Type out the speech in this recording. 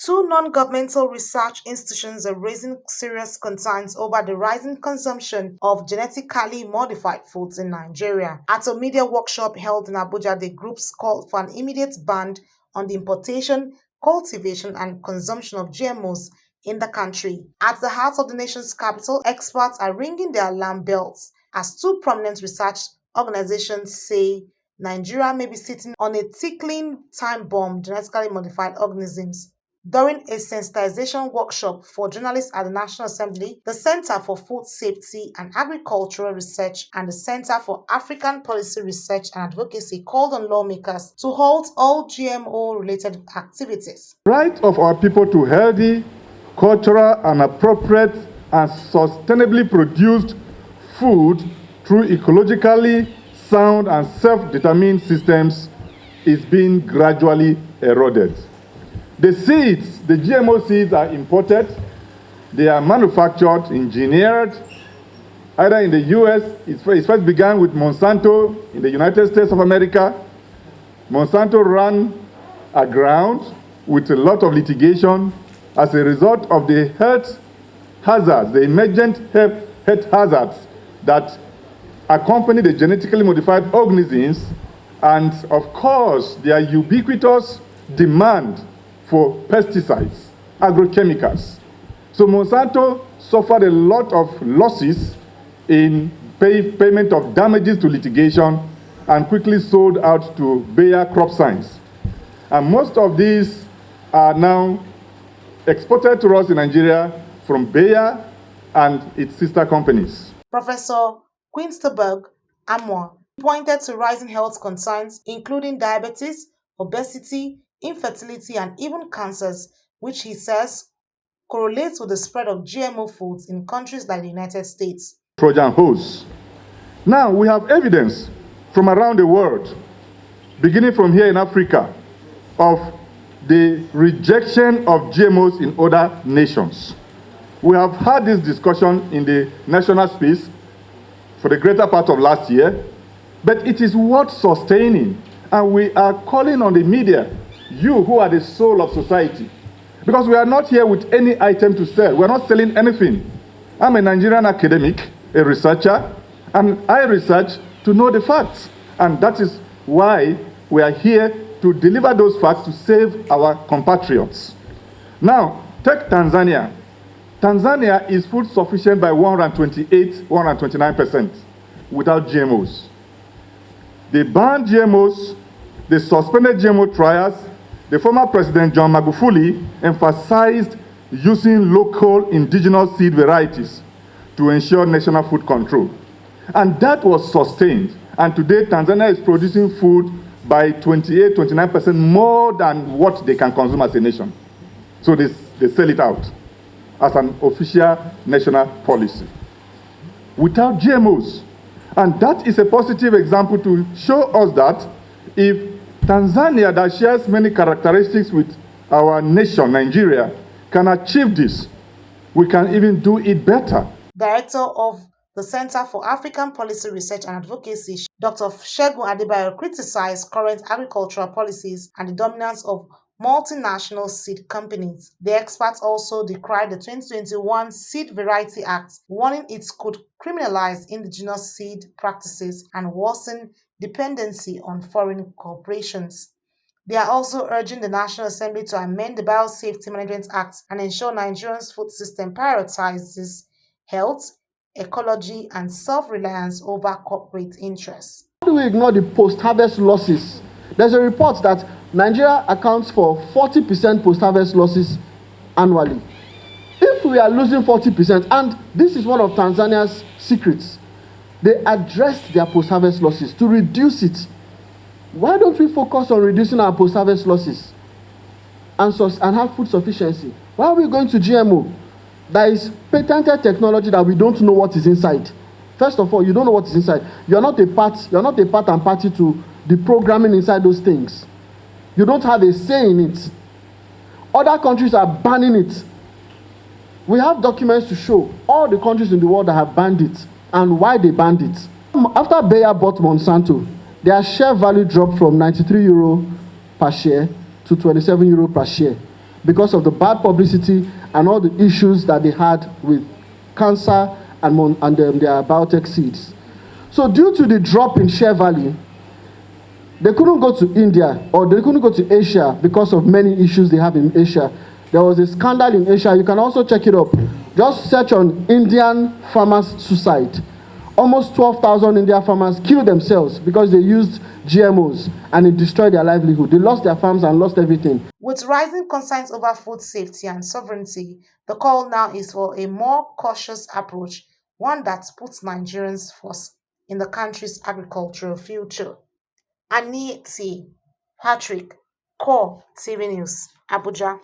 Two non-governmental research institutions are raising serious concerns over the rising consumption of genetically modified foods in Nigeria. At a media workshop held in Abuja, the groups called for an immediate ban on the importation, cultivation, and consumption of GMOs in the country. At the heart of the nation's capital, experts are ringing their alarm bells as two prominent research organizations say Nigeria may be sitting on a tickling time bomb genetically modified organisms. During a sensitization workshop for journalists at the National Assembly, the Center for Food Safety and Agricultural Research and the Center for African Policy Research and Advocacy called on lawmakers to halt all GMO-related activities. Right of our people to healthy, cultural, and appropriate and sustainably produced food through ecologically sound and self-determined systems is being gradually eroded. The seeds, the GMO seeds are imported, they are manufactured, engineered, either in the US, it first began with Monsanto in the United States of America. Monsanto ran aground with a lot of litigation as a result of the health hazards, the emergent health hazards that accompany the genetically modified organisms, and of course, their ubiquitous demand for pesticides, agrochemicals. So Monsanto suffered a lot of losses in payment of damages to litigation and quickly sold out to Bayer Crop Science. And most of these are now exported to us in Nigeria from Bayer and its sister companies. Professor Quinsterberg Amwa pointed to rising health concerns, including diabetes, obesity, infertility, and even cancers, which he says correlates with the spread of GMO foods in countries like the United States. Trojan horse. Now we have evidence from around the world, beginning from here in Africa, of the rejection of GMOs in other nations. We have had this discussion in the national space for the greater part of last year, but it is worth sustaining, and we are calling on the media, you who are the soul of society, because we are not here with any item to sell. We are not selling anything. I'm a Nigerian academic, a researcher, and I research to know the facts. And that is why we are here to deliver those facts to save our compatriots. Now, take Tanzania. Tanzania is food sufficient by 129% without GMOs. They banned GMOs, they suspended GMO trials. The former President John Magufuli emphasized using local indigenous seed varieties to ensure national food control. And that was sustained. And today, Tanzania is producing food by 28-29% more than what they can consume as a nation. So they sell it out as an official national policy without GMOs. And that is a positive example to show us that if Tanzania, that shares many characteristics with our nation, Nigeria, can achieve this, we can even do it better. Director of the Center for African Policy Research and Advocacy, Dr. Segun Adebayo, criticized current agricultural policies and the dominance of multinational seed companies. The experts also decried the 2021 Seed Variety Act, warning it could criminalize indigenous seed practices and worsen dependency on foreign corporations. They are also urging the National Assembly to amend the Biosafety Management Act and ensure Nigeria's food system prioritizes health, ecology, and self-reliance over corporate interests. How do we ignore the post-harvest losses? There's a report that Nigeria accounts for 40% post-harvest losses annually. If we are losing 40%, and this is one of Tanzania's secrets, they addressed their post-harvest losses to reduce it. Why don't we focus on reducing our post-harvest losses and have food sufficiency? Why are we going to GMO? There is patented technology that we don't know what is inside. First of all, you don't know what is inside. You're not a part and party to the programming inside those things. You don't have a say in it. Other countries are banning it. We have documents to show all the countries in the world that have banned it and why they banned it. After Bayer bought Monsanto, their share value dropped from €93 per share to 27 euro per share because of the bad publicity and all the issues that they had with cancer and their biotech seeds. So due to the drop in share value, they couldn't go to India or they couldn't go to Asia because of many issues they have in Asia. There was a scandal in Asia. You can also check it up. Just search on Indian farmers' suicide. Almost 12,000 Indian farmers killed themselves because they used GMOs and it destroyed their livelihood. They lost their farms and lost everything. With rising concerns over food safety and sovereignty, the call now is for a more cautious approach, one that puts Nigerians first in the country's agricultural future. Aniti Patrick, Core TV News, Abuja.